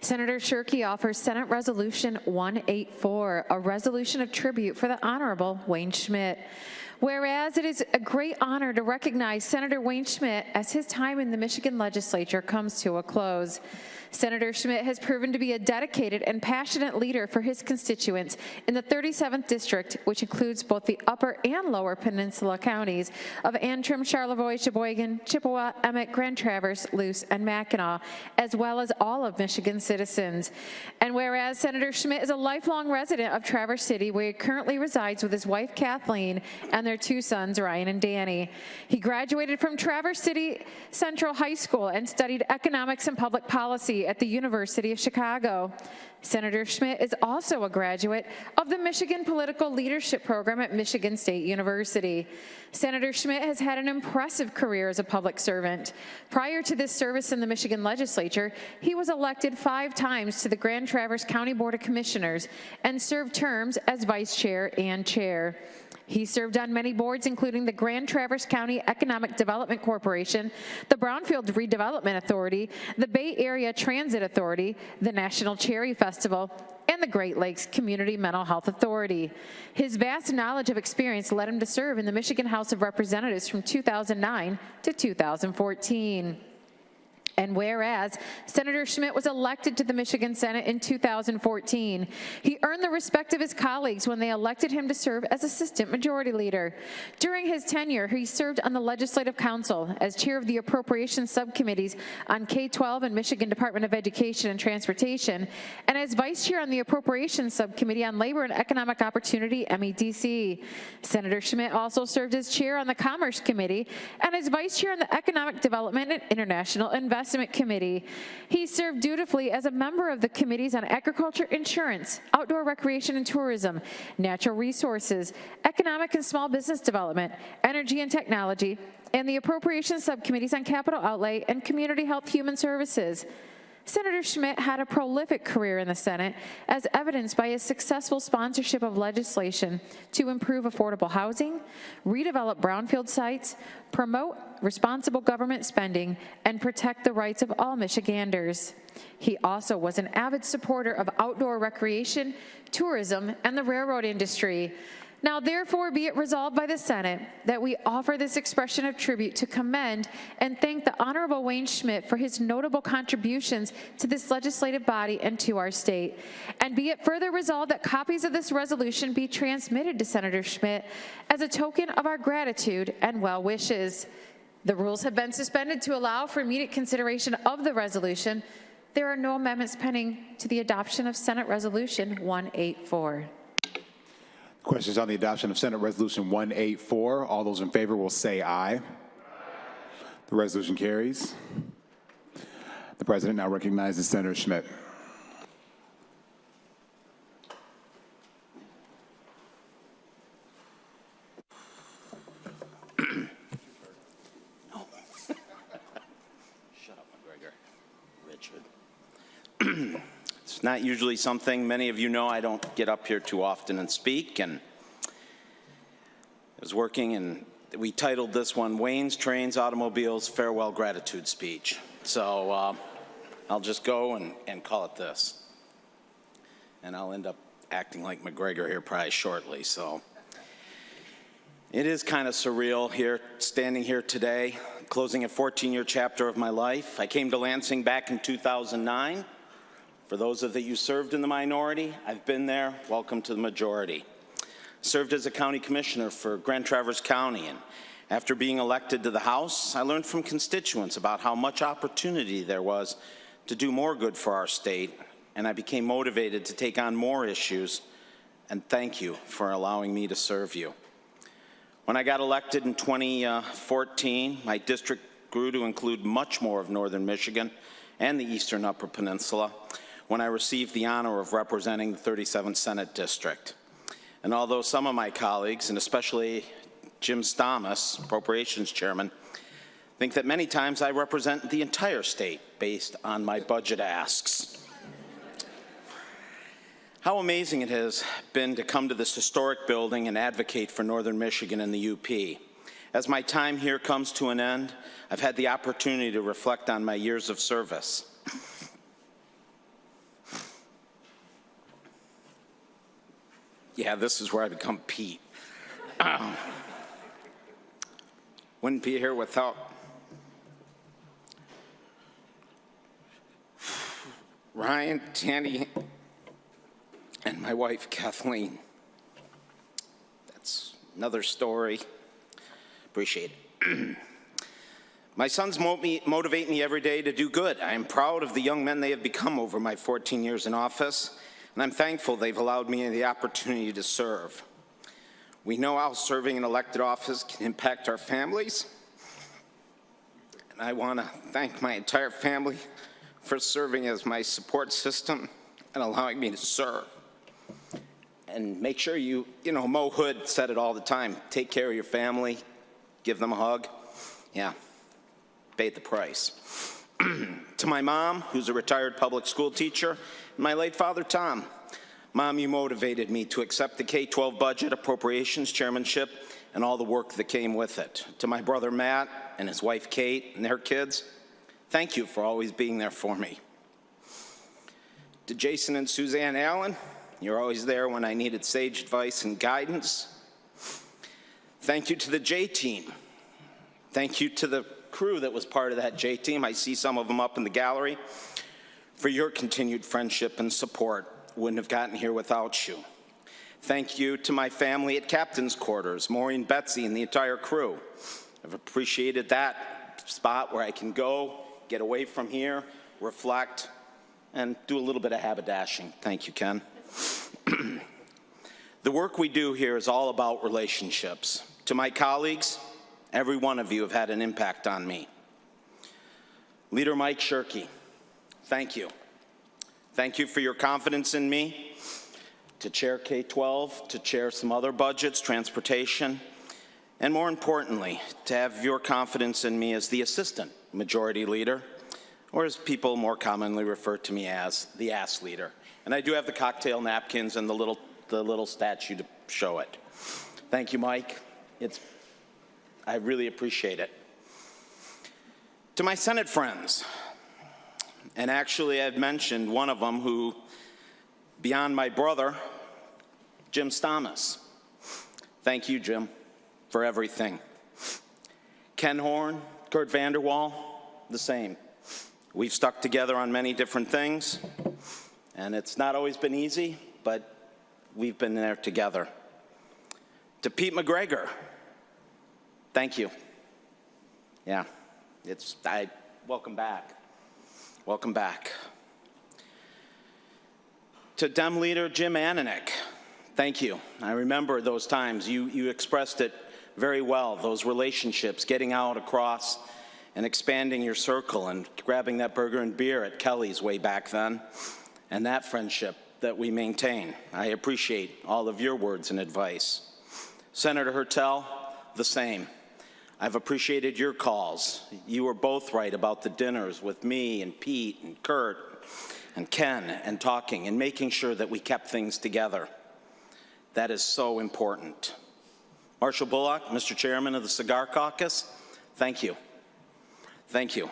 Senator Shirkey offers Senate Resolution 184, a resolution of tribute for the Honorable Wayne Schmidt. Whereas it is a great honor to recognize Senator Wayne Schmidt as his time in the Michigan legislature comes to a close. Senator Schmidt has proven to be a dedicated and passionate leader for his constituents in the 37th District, which includes both the Upper and Lower Peninsula counties of Antrim, Charlevoix, Sheboygan, Chippewa, Emmett, Grand Traverse, Luce, and Mackinac, as well as all of Michigan's citizens. And whereas Senator Schmidt is a lifelong resident of Traverse City, where he currently resides with his wife Kathleen and their two sons, Ryan and Danny. He graduated from Traverse City Central High School and studied economics and public policy at the University of Chicago. Senator Schmidt is also a graduate of the Michigan Political Leadership Program at Michigan State University. Senator Schmidt has had an impressive career as a public servant. Prior to this service in the Michigan legislature, he was elected 5 times to the Grand Traverse County Board of Commissioners and served terms as vice chair and chair. He served on many boards, including the Grand Traverse County Economic Development Corporation, the Brownfield Redevelopment Authority, the Bay Area Transit Authority, the National Cherry Festival, and the Great Lakes Community Mental Health Authority. His vast knowledge of experience led him to serve in the Michigan House of Representatives from 2009 to 2014. And whereas Senator Schmidt was elected to the Michigan Senate in 2014, he earned the respect of his colleagues when they elected him to serve as Assistant Majority Leader. During his tenure, he served on the Legislative Council as chair of the Appropriations Subcommittees on K-12 and Michigan Department of Education and Transportation, and as vice chair on the Appropriations Subcommittee on Labor and Economic Opportunity, MEDC. Senator Schmidt also served as chair on the Commerce Committee and as vice chair on the Economic Development and International Investment Committee. He served dutifully as a member of the committees on agriculture, insurance, outdoor recreation and tourism, natural resources, economic and small business development, energy and technology, and the appropriations subcommittees on capital outlay and community health human services. Senator Schmidt had a prolific career in the Senate, as evidenced by his successful sponsorship of legislation to improve affordable housing, redevelop brownfield sites, promote responsible government spending, and protect the rights of all Michiganders. He also was an avid supporter of outdoor recreation, tourism, and the railroad industry. Now, therefore, be it resolved by the Senate that we offer this expression of tribute to commend and thank the Honorable Wayne Schmidt for his notable contributions to this legislative body and to our state. And be it further resolved that copies of this resolution be transmitted to Senator Schmidt as a token of our gratitude and well wishes. The rules have been suspended to allow for immediate consideration of the resolution. There are no amendments pending to the adoption of Senate Resolution 184. Questions on the adoption of Senate Resolution 184. All those in favor will say aye. The resolution carries. The President now recognizes Senator Schmidt. Shut up, McGregor. Richard. It's not usually something, many of you know, I don't get up here too often and speak, and I was working and we titled this one, Wayne's Trains, Automobiles, Farewell Gratitude Speech. So I'll just go and call it this. And I'll end up acting like McGregor here probably shortly, so. It is kind of surreal here, standing here today, closing a 14-year chapter of my life. I came to Lansing back in 2009. For those of you served in the minority, I've been there. Welcome to the majority. Served as a county commissioner for Grand Traverse County, and after being elected to the House, I learned from constituents about how much opportunity there was to do more good for our state, and I became motivated to take on more issues, and thank you for allowing me to serve you. When I got elected in 2014, my district grew to include much more of northern Michigan and the eastern Upper Peninsula, when I received the honor of representing the 37th Senate District. And although some of my colleagues, and especially Jim Stamas, Appropriations Chairman, think that many times I represent the entire state based on my budget asks. How amazing it has been to come to this historic building and advocate for northern Michigan and the UP. As my time here comes to an end, I've had the opportunity to reflect on my years of service. Yeah, this is where I become Pete. Wouldn't be here without Ryan, Tandy, and my wife, Kathleen. That's another story. Appreciate it. My sons motivate me every day to do good. I am proud of the young men they have become over my 14 years in office, and I'm thankful they've allowed me the opportunity to serve. We know how serving in elected office can impact our families, and I want to thank my entire family for serving as my support system and allowing me to serve. And make sure Mo Hood said it all the time, take care of your family, give them a hug. Yeah, paid the price. To my mom, who's a retired public school teacher, and my late father, Tom. Mom, you motivated me to accept the K-12 budget, appropriations, chairmanship, and all the work that came with it. To my brother, Matt, and his wife, Kate, and their kids, thank you for always being there for me. To Jason and Suzanne Allen, you're always there when I needed sage advice and guidance. Thank you to the J team. Thank you to the crew that was part of that J team. I see some of them up in the gallery. For your continued friendship and support. Wouldn't have gotten here without you. Thank you to my family at Captain's Quarters, Maureen, Betsy, and the entire crew. I've appreciated that spot where I can go, get away from here, reflect, and do a little bit of haberdashing. Thank you, Ken. The work we do here is all about relationships. To my colleagues, every one of you have had an impact on me. Leader Mike Shirkey, thank you. Thank you for your confidence in me to chair K-12, to chair some other budgets, transportation, and more importantly, to have your confidence in me as the assistant majority leader, or as people more commonly refer to me as, the ass leader. And I do have the cocktail napkins and the little statue to show it. Thank you, Mike. I really appreciate it. To my Senate friends, and actually I've mentioned one of them who, beyond my brother, Jim Stamas. Thank you, Jim, for everything. Ken Horn, Kurt Vanderwall, the same. We've stuck together on many different things, and it's not always been easy, but we've been there together. To Pete McGregor, thank you. Yeah, welcome back. Welcome back. To Dem leader Jim Ananek, thank you. I remember those times. You expressed it very well, those relationships, getting out across and expanding your circle and grabbing that burger and beer at Kelly's way back then, and that friendship that we maintain. I appreciate all of your words and advice. Senator Hertel, the same. I've appreciated your calls. You were both right about the dinners with me and Pete and Kurt and Ken and talking and making sure that we kept things together. That is so important. Marshall Bullock, Mr. Chairman of the Cigar Caucus, thank you. Thank you.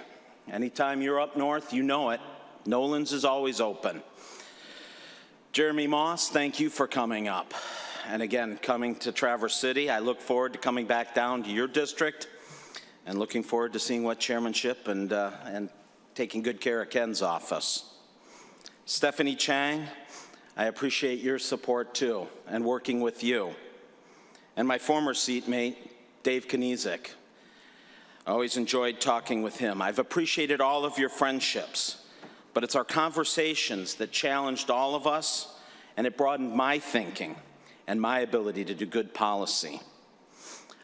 Anytime you're up north, you know it. Nolan's is always open. Jeremy Moss, thank you for coming up. And again, coming to Traverse City, I look forward to coming back down to your district and looking forward to seeing what chairmanship and taking good care of Ken's office. Stephanie Chang, I appreciate your support too and working with you. And my former seatmate, Dave Kniezek. I always enjoyed talking with him. I've appreciated all of your friendships, but it's our conversations that challenged all of us, and it broadened my thinking and my ability to do good policy.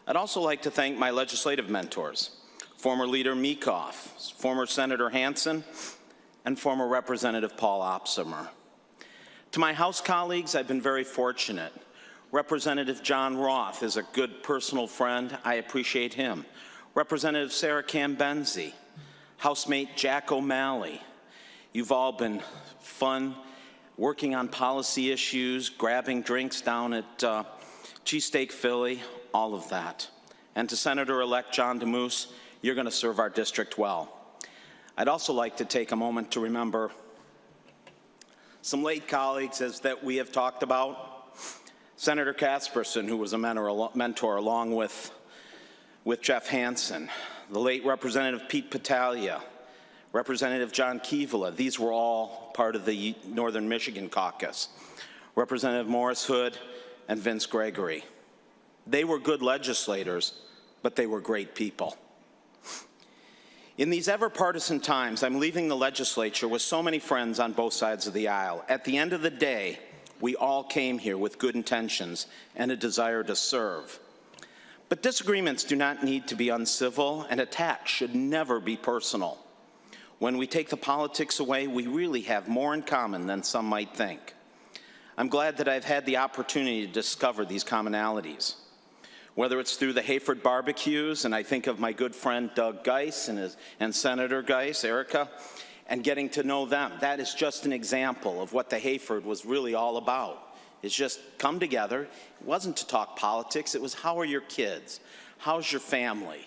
I'd also like to thank my legislative mentors, former Leader Meekhoff, former Senator Hansen, and former Representative Paul Opsimer. To my House colleagues, I've been very fortunate. Representative John Roth is a good personal friend. I appreciate him. Representative Sarah Cambenzi, housemate Jack O'Malley. You've all been fun, working on policy issues, grabbing drinks down at Cheesesteak Philly, all of that. And to Senator-elect John DeMoose, you're going to serve our district well. I'd also like to take a moment to remember some late colleagues that we have talked about. Senator Casperson, who was a mentor along with Jeff Hansen, the late Representative Pete Patalia, Representative John Keevala. These were all part of the Northern Michigan caucus. Representative Morris Hood and Vince Gregory. They were good legislators, but they were great people. In these ever-partisan times, I'm leaving the legislature with so many friends on both sides of the aisle. At the end of the day, we all came here with good intentions and a desire to serve. But disagreements do not need to be uncivil, and attacks should never be personal. When we take the politics away, we really have more in common than some might think. I'm glad that I've had the opportunity to discover these commonalities. Whether it's through the Hayford barbecues, and I think of my good friend Doug Geis and Senator Geis, Erica, and getting to know them. That is just an example of what the Hayford was really all about. It's just come together. It wasn't to talk politics. It was, how are your kids? How's your family?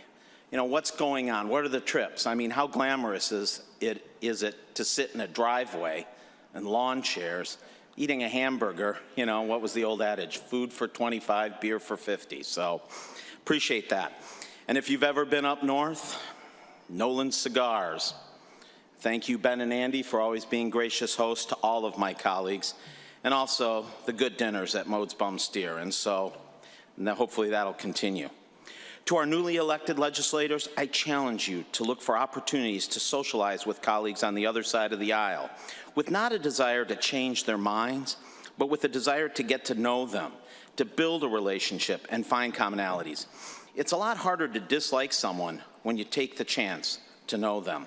You know, what's going on? What are the trips? I mean, how glamorous is it to sit in a driveway and lawn chairs eating a hamburger? You know, what was the old adage? Food for 25, beer for 50. So appreciate that. And if you've ever been up north, Nolan's Cigars. Thank you, Ben and Andy, for always being gracious hosts to all of my colleagues, and also the good dinners at Mode's Bum Steer. And so hopefully that'll continue. To our newly elected legislators, I challenge you to look for opportunities to socialize with colleagues on the other side of the aisle, with not a desire to change their minds, but with a desire to get to know them, to build a relationship and find commonalities. It's a lot harder to dislike someone when you take the chance to know them.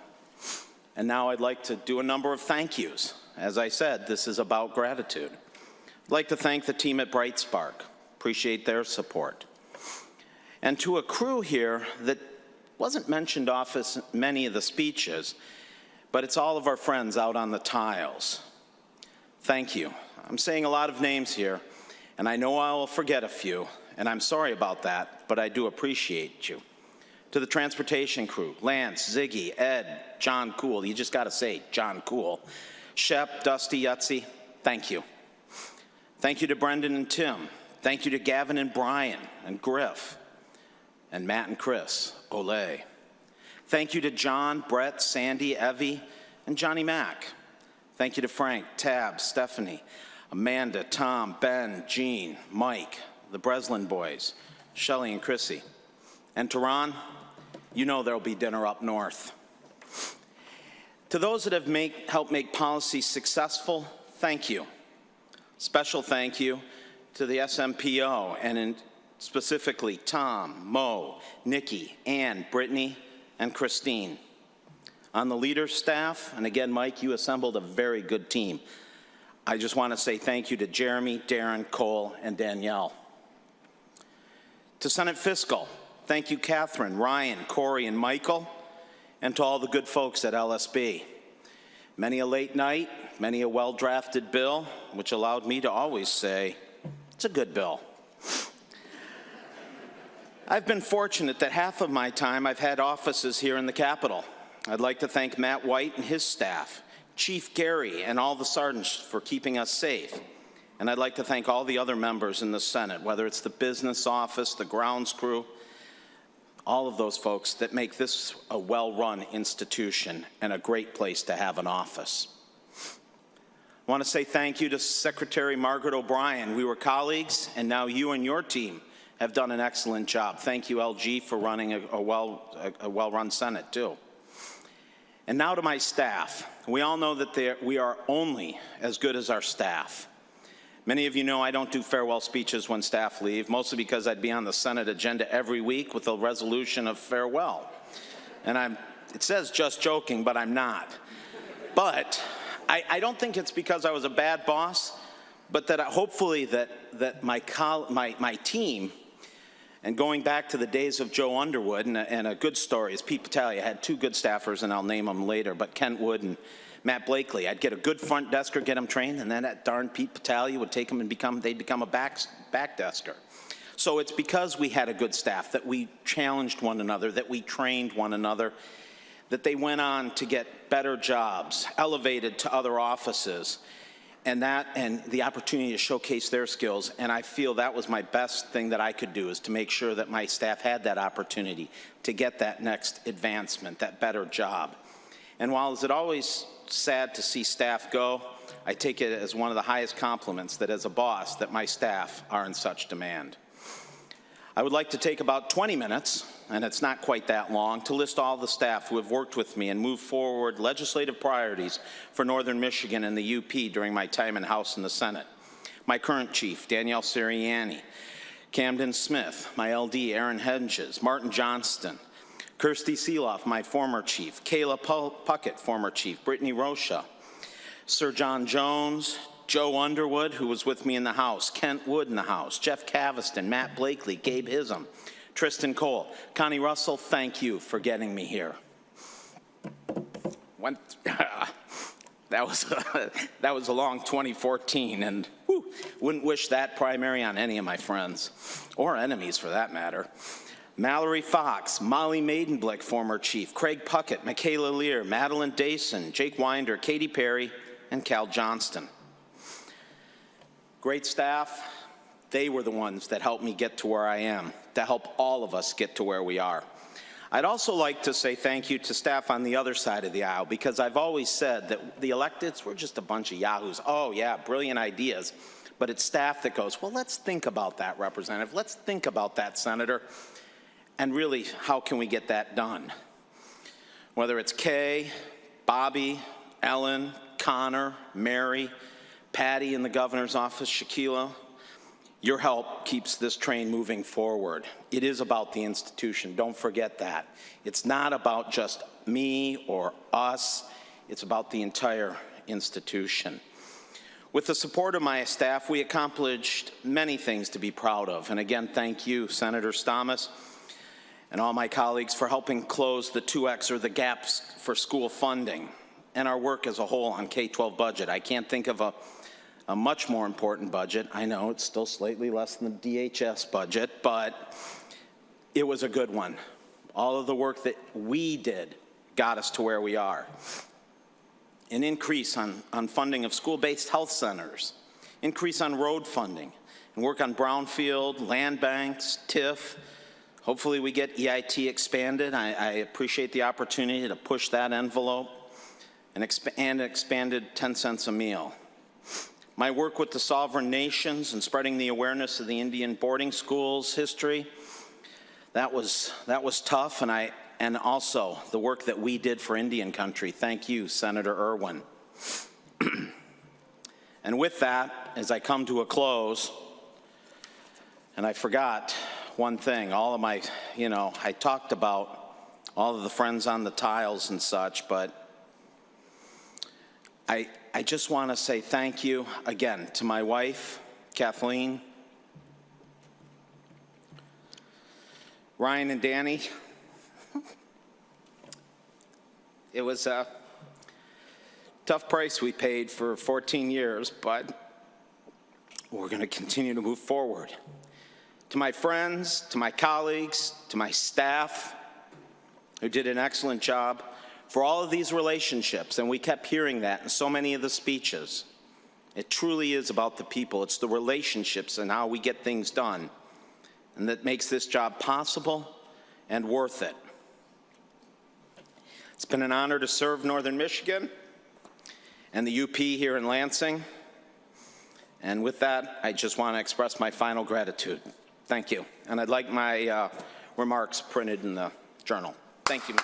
And now I'd like to do a number of thank yous. As I said, this is about gratitude. I'd like to thank the team at Bright Spark. Appreciate their support. And to a crew here that wasn't mentioned off as many of the speeches, but it's all of our friends out on the tiles. Thank you. I'm saying a lot of names here, and I know I will forget a few, and I'm sorry about that, but I do appreciate you. To the transportation crew, Lance, Ziggy, Ed, John Cool. You just got to say John Cool. Shep, Dusty, Yutzi, thank you. Thank you to Brendan and Tim. Thank you to Gavin and Brian and Griff and Matt and Chris. Olay. Thank you to John, Brett, Sandy, Evie, and Johnny Mack. Thank you to Frank, Tab, Stephanie, Amanda, Tom, Ben, Jean, Mike, the Breslin boys, Shelley and Chrissy. And to Ron, you know there'll be dinner up north. To those that have helped make policy successful, thank you. Special thank you to the SMPO, and specifically Tom, Mo, Nikki, Ann, Brittany, and Christine. On the leader staff, and again, Mike, you assembled a very good team. I just want to say thank you to Jeremy, Darren, Cole, and Danielle. To Senate Fiscal, thank you, Catherine, Ryan, Corey, and Michael, and to all the good folks at LSB. Many a late night, many a well-drafted bill, which allowed me to always say, it's a good bill. I've been fortunate that half of my time I've had offices here in the Capitol. I'd like to thank Matt White and his staff, Chief Gary, and all the sergeants for keeping us safe. And I'd like to thank all the other members in the Senate, whether it's the business office, the grounds crew, all of those folks that make this a well-run institution and a great place to have an office. I want to say thank you to Secretary Margaret O'Brien. We were colleagues, and now you and your team have done an excellent job. Thank you, LG, for running a well-run Senate, too. And now to my staff. We all know that we are only as good as our staff. Many of you know I don't do farewell speeches when staff leave, mostly because I'd be on the Senate agenda every week with a resolution of farewell. And it says just joking, but I'm not. But I don't think it's because I was a bad boss, but that hopefully that my team, and going back to the days of Joe Underwood, and a good story is Pete Patalia had two good staffers, and I'll name them later, but Kent Wood and Matt Blakely. I'd get a good front desker, get them trained, and then that darn Pete Patalia would take them and they'd become a back desker. So it's because we had a good staff that we challenged one another, that we trained one another, that they went on to get better jobs, elevated to other offices. and the opportunity to showcase their skills. And I feel that was my best thing that I could do, is to make sure that my staff had that opportunity to get that next advancement, that better job. And while it's always sad to see staff go, I take it as one of the highest compliments that as a boss that my staff are in such demand. I would like to take about 20 minutes, and it's not quite that long, to list all the staff who have worked with me and moved forward legislative priorities for Northern Michigan and the UP during my time in House and the Senate. My current chief, Danielle Sirianni, Camden Smith, my LD, Aaron Hedges, Martin Johnston, Kirsty Seeloff, my former chief, Kayla Puckett, former chief, Brittany Rocha, Sir John Jones, Joe Underwood, who was with me in the House, Kent Wood in the House, Jeff Caviston, Matt Blakely, Gabe Hism, Tristan Cole. Connie Russell, thank you for getting me here. That was a long 2014, and wouldn't wish that primary on any of my friends, or enemies for that matter. Mallory Fox, Molly Maidenblick, former chief, Craig Puckett, Michaela Lear, Madeline Dason, Jake Winder, Katie Perry, and Cal Johnston. Great staff. They were the ones that helped me get to where I am, to help all of us get to where we are. I'd also like to say thank you to staff on the other side of the aisle, because I've always said that the electeds, we're just a bunch of yahoos. Oh yeah, brilliant ideas. But it's staff that goes, well, let's think about that, Representative. Let's think about that, Senator. And really, how can we get that done? Whether it's Kay, Bobby, Ellen, Connor, Mary, Patty in the governor's office, Shaquila, your help keeps this train moving forward. It is about the institution. Don't forget that. It's not about just me or us. It's about the entire institution. With the support of my staff, we accomplished many things to be proud of. And again, thank you, Senator Stamas, and all my colleagues for helping close the 2X, or the gaps for school funding, and our work as a whole on K-12 budget. I can't think of a much more important budget. I know it's still slightly less than the DHS budget, but it was a good one. All of the work that we did got us to where we are. An increase on funding of school-based health centers, increase on road funding, and work on brownfield, land banks, TIF. Hopefully we get EIT expanded. I appreciate the opportunity to push that envelope, and expanded 10 cents a meal. My work with the sovereign nations and spreading the awareness of the Indian boarding schools history, that was tough, and also the work that we did for Indian country. Thank you, Senator Irwin. And with that, as I come to a close, and I forgot one thing, all of my, I talked about all of the friends on the tiles and such, but I just want to say thank you again to my wife, Kathleen, Ryan and Danny. It was a tough price we paid for 14 years, but we're going to continue to move forward. To my friends, to my colleagues, to my staff, who did an excellent job, for all of these relationships, and we kept hearing that in so many of the speeches. It truly is about the people. It's the relationships and how we get things done, and that makes this job possible and worth it. It's been an honor to serve Northern Michigan and the UP here in Lansing. And with that, I just want to express my final gratitude. Thank you. And I'd like my remarks printed in the journal. Thank you.